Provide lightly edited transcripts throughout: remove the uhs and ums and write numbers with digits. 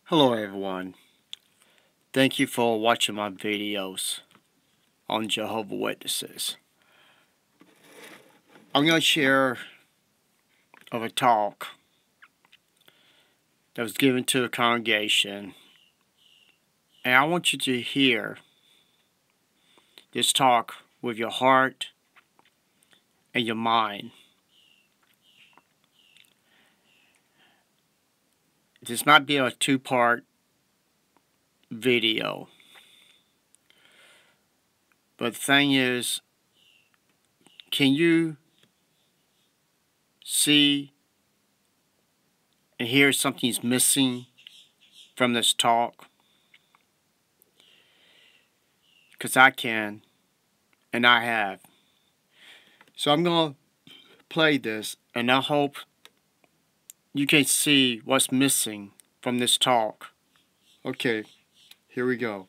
Hello everyone. Thank you for watching my videos on Jehovah Witnesses. I'm going to share of a talk that was given to a congregation, and I want you to hear this talk with your heart and your mind. This might be a two-part video, but the thing is, can you see and hear something's missing from this talk? Because I can, and I have. So I'm going to play this, and I hope you can see what's missing from this talk. Okay, here we go.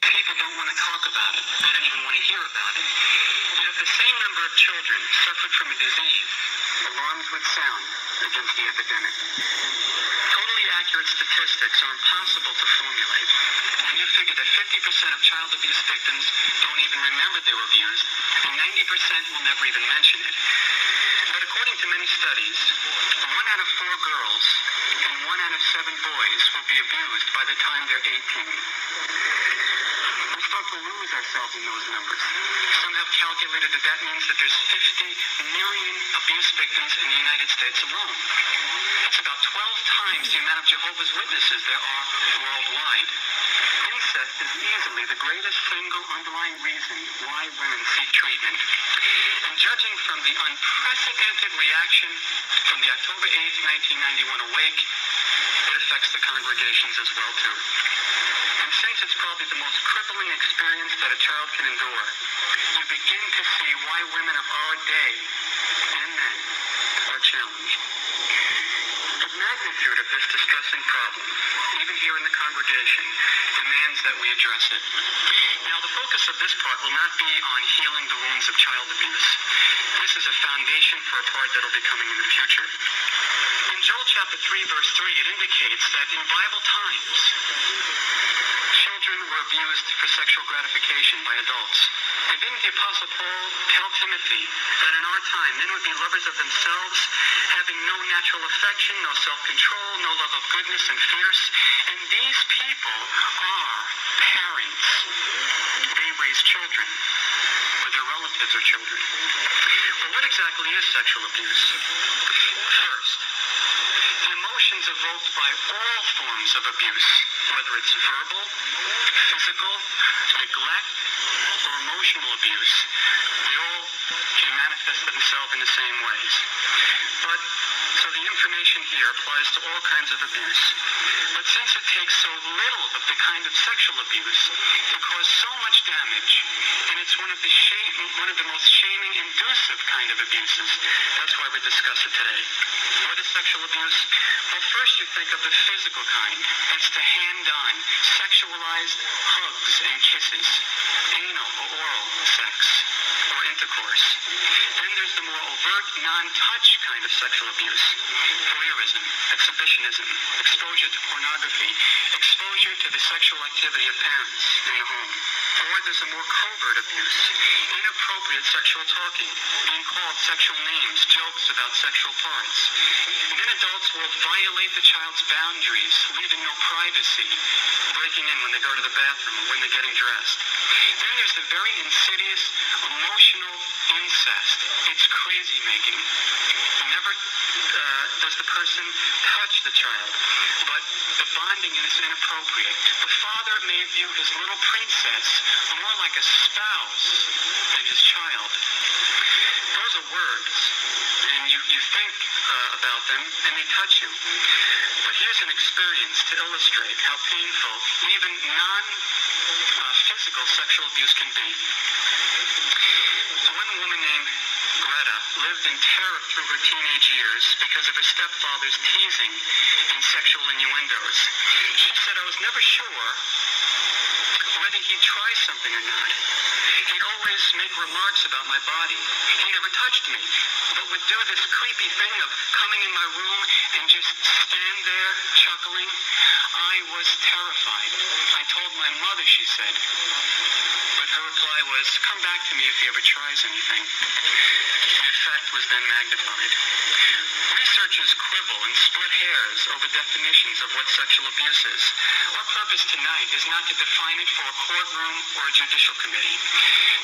People don't want to talk about it. They don't even want to hear about it. Yet if the same number of children suffered from a disease, alarms would sound against the epidemic. Totally accurate statistics are impossible to formulate. When you figure that 50% of child abuse victims don't even remember they were abused, and 90% will never even mention it. But according to many studies, 1 out of 4 girls and 1 out of 7 boys will be abused by the time they're 18. We start to lose ourselves in those numbers. Some have calculated that means that there's 50 million abuse victims in the United States alone. That's about 12 times the amount of Jehovah's Witnesses there are worldwide. Incest is easily the greatest single underlying reason why women seek treatment. And judging from the unprecedented reaction from the October 8th, 1991 awake, it affects the congregations as well too. And since it's probably the most crippling experience that a child can endure, you begin to see why women of our day and men are challenged. The magnitude of this distressing problem, even here in the congregation, demands that we address it. Now, the focus of this part will not be on healing the wounds of child abuse. This is a foundation for a part that will be coming in the future. In Joel chapter 3, verse 3, it indicates that in Bible times, children were abused for sexual gratification by adults. And didn't the Apostle Paul tell Timothy that in our time, men would be lovers of themselves, having no natural affection, no self-control, no love of goodness, and fierce? And these people are parents. They raise children, or their relatives are children. Well, what exactly is sexual abuse? First, the emotions evoked by all forms of abuse, whether it's verbal, physical, neglect, or emotional abuse, they all can manifest themselves in the same ways. But, so the information here applies to all kinds of abuse. But since it takes so little of the kind of sexual abuse to cause so much damage, and it's one of the most shaming, inducive kind of abuses, that's why we discuss it today. What is sexual abuse? Well, first you think of the physical kind. It's the hand-on, sexualized hugs and kisses, anal or oral sex, or intercourse. Then there's the more overt, non-touch kind of sexual abuse. Voyeurism, exhibitionism, exposure to pornography, exposure to the sexual activity of parents in the home. Or there's a more covert abuse, inappropriate sexual talking, being called sexual names, jokes about sexual parts. And then adults will violate the child's boundaries, leaving no privacy, breaking in when they go to the bathroom or when they're getting dressed. Then there's the very insidious emotional incest. It's crazy making. Never does the person touch the child, but the bonding is inappropriate. The father may view his little princess more like a spouse than his child. Those are words, and you think about them, and they touch you. But here's an experience to illustrate how painful even non-physical sexual abuse can be. One woman named Greta, lived in terror through her teenage years because of her stepfather's teasing and sexual innuendos. She said, I was never sure whether he'd try something or not. He'd always make remarks about my body. He never touched me, but would do this creepy thing of coming in my room and just stand there chuckling. I was terrified. I told my mother, she said. But her reply was, come back to me if he ever tries anything. The effect was then magnified. Researchers quibble and split hairs over definitions of what sexual abuse is. Our purpose tonight is not to define it for a courtroom or a judicial committee.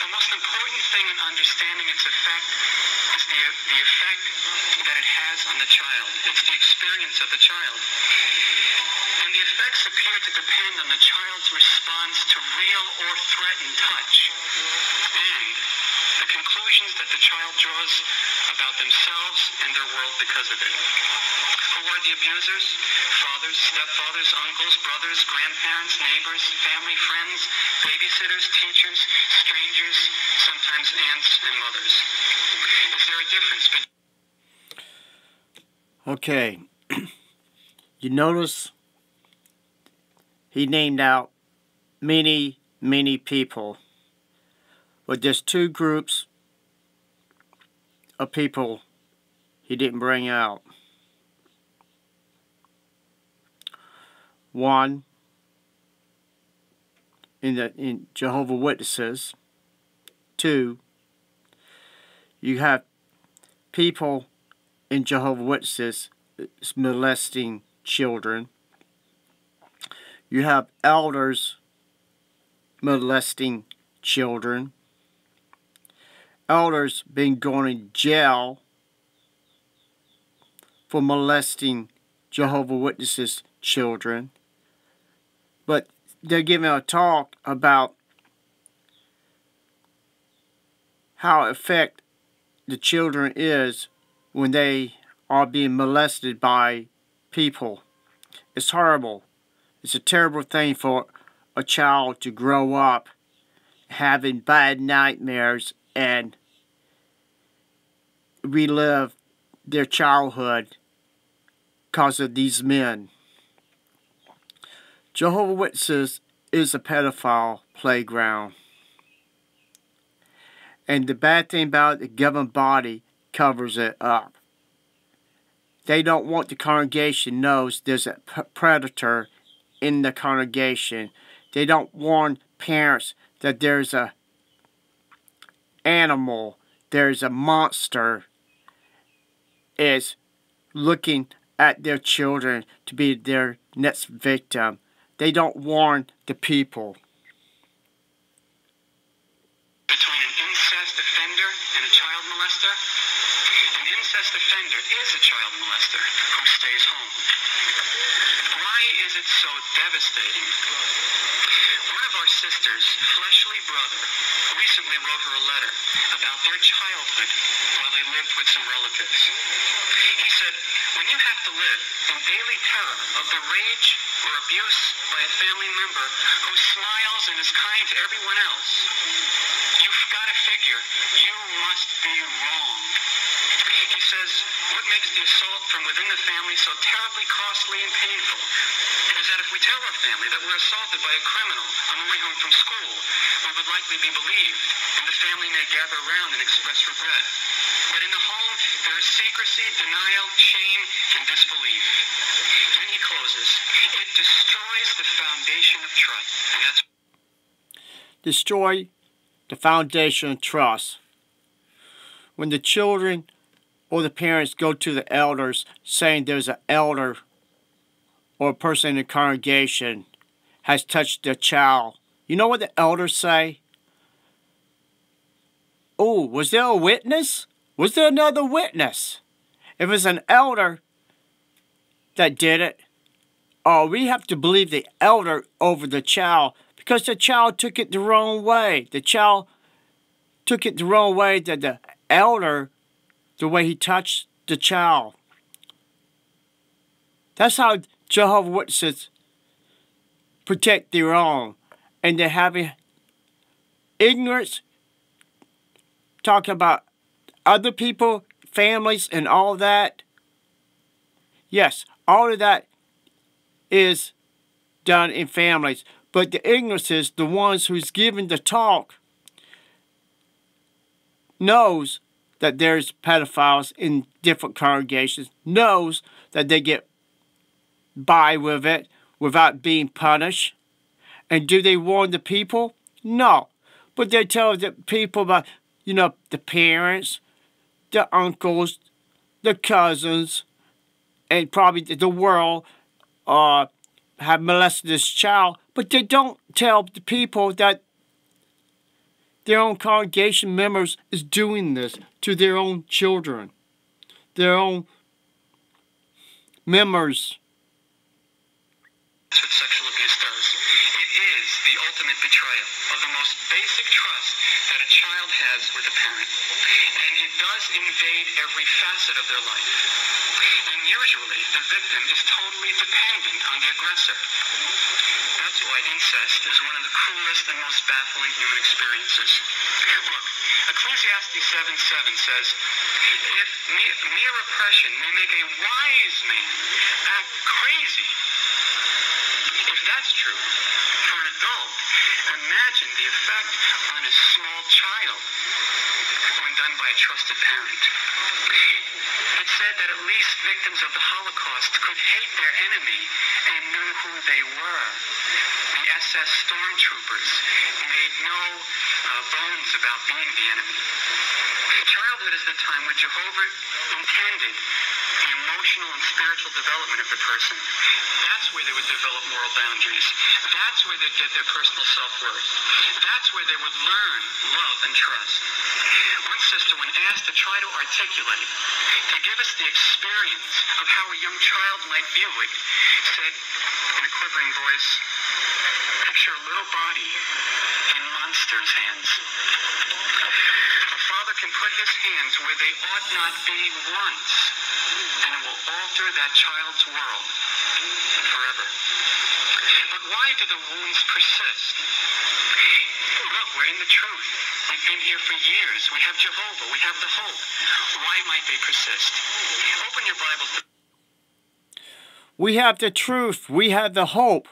The most important thing in understanding its effect is the effect that it has on the child. It's the experience of the child. And the effects appear to depend on the child's response to real or threatened touch, and the conclusions that the child draws about themselves and their world because of it. Who are the abusers? Fathers, stepfathers, uncles, brothers, grandparents, neighbors, family, friends, babysitters, teachers, strangers, sometimes aunts and mothers. Is there a difference between... Okay. You notice he named out many people. But there's two groups of people he didn't bring out. One, in Jehovah Witnesses. Two, you have people in Jehovah Witnesses molesting children. You have elders molesting children. Elders being going to jail for molesting Jehovah Witnesses children. But they're giving a talk about how affect the children is when they are being molested by people. It's horrible. It's a terrible thing for a child to grow up having bad nightmares and relive their childhood because of these men. Jehovah Witnesses is a pedophile playground. And the bad thing about it, the governing body covers it up. They don't want the congregation knows there's a predator in the congregation. They don't warn parents that there's a animal, there's a monster is looking at their children to be their next victim. They don't warn the people. Between an incest offender and a child molester? An incest offender is a child molester who stays home. Why is it so devastating? One of our sisters' fleshly brother recently wrote her a letter about their childhood while they lived with some relatives. He said, when you have to live in daily terror of the rage or abuse by a family member who smiles and is kind to everyone else, you've got to figure you must be wrong. He says, what makes the assault from within the family so terribly costly and painful is that if we tell our family that we're assaulted by a criminal on the way home from school, we would likely be believed, and the family may gather around and express regret. But in the home, there is secrecy, denial, shame, and disbelief. Then he closes, it destroys the foundation of trust. And that's Destroy the foundation of trust. When the children or the parents go to the elders saying there's an elder or a person in the congregation has touched their child, you know what the elders say? Oh, was there a witness? Was there another witness? If it's an elder that did it, oh, we have to believe the elder over the child because the child took it the wrong way. The child took it the wrong way that the elder, the way he touched the child. That's how Jehovah Witnesses protect their own. And they're having ignorance, talking about other people, families, and all that, yes, all of that is done in families. But the ignorance is the ones who's giving the talk knows that there's pedophiles in different congregations, knows that they get by with it without being punished. And do they warn the people? No. But they tell the people about, the parents, the uncles, the cousins, and probably the world have molested this child. But they don't tell the people that their own congregation members is doing this to their own children, their own members. That's what sexual abuse does. It is the ultimate betrayal of the most basic trust that a child has with a parent. And it does invade every facet of their life. And usually, the victim is totally dependent on the aggressor. That's why incest is one of the cruelest and most baffling human experiences. Look, Ecclesiastes 7:7 says, if mere oppression may make a wise man act crazy, if that's true, for an adult, imagine the effect on a small child when done by a trusted parent. It said that at least victims of the Holocaust could hate their enemy and knew who they were. The SS stormtroopers made no bones about being the enemy. Childhood is the time when Jehovah intended the emotional and spiritual development of the person. That's where they would develop moral boundaries. That's where they'd get their personal self-worth. That's where they would learn love and trust. One sister, when asked to try to articulate, to give us the experience of how a young child might view it, said in a quivering voice, picture a little body in monster's hands. A father can put his hands where they ought not be once, and it will alter that child's world forever. But why do the wounds persist? Look, we're in the truth. We've been here for years. We have Jehovah. We have the hope. Why might they persist? Open your Bibles to... We have the truth. We have the hope.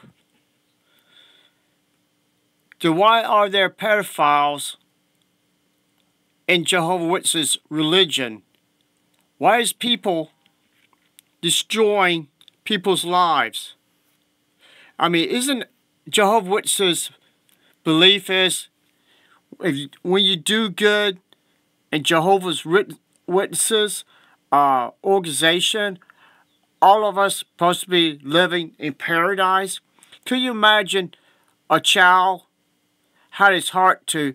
So why are there pedophiles in Jehovah Witnesses religion? Why is people destroying people's lives? I mean, isn't Jehovah Witnesses belief is when you do good in Jehovah's Witnesses organization, all of us supposed to be living in paradise? Can you imagine a child had his heart to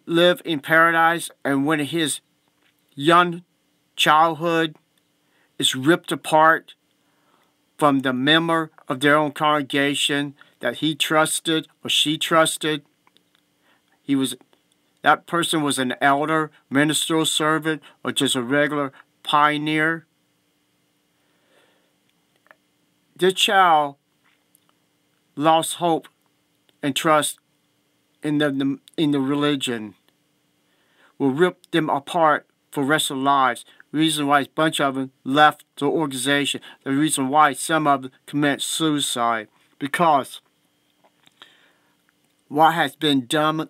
live in paradise, and when his young childhood is ripped apart from the member of their own congregation that he trusted or she trusted, that person was an elder, ministerial servant, or just a regular pioneer. This child lost hope and trust in the religion. Will rip them apart for the rest of their lives. The reason why a bunch of them left the organization. The reason why some of them commit suicide. Because what has been done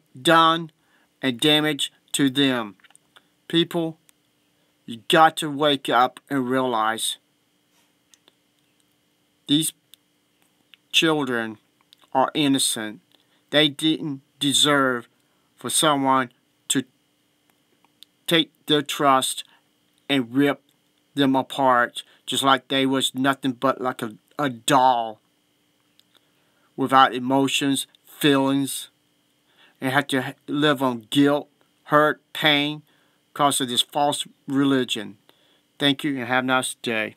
and damage to them. People, you got to wake up and realize these children are innocent. They didn't deserve for someone to take their trust and rip them apart just like they was nothing but like a doll without emotions, feelings, and had to live on guilt, hurt, pain because of this false religion. Thank you and have a nice day.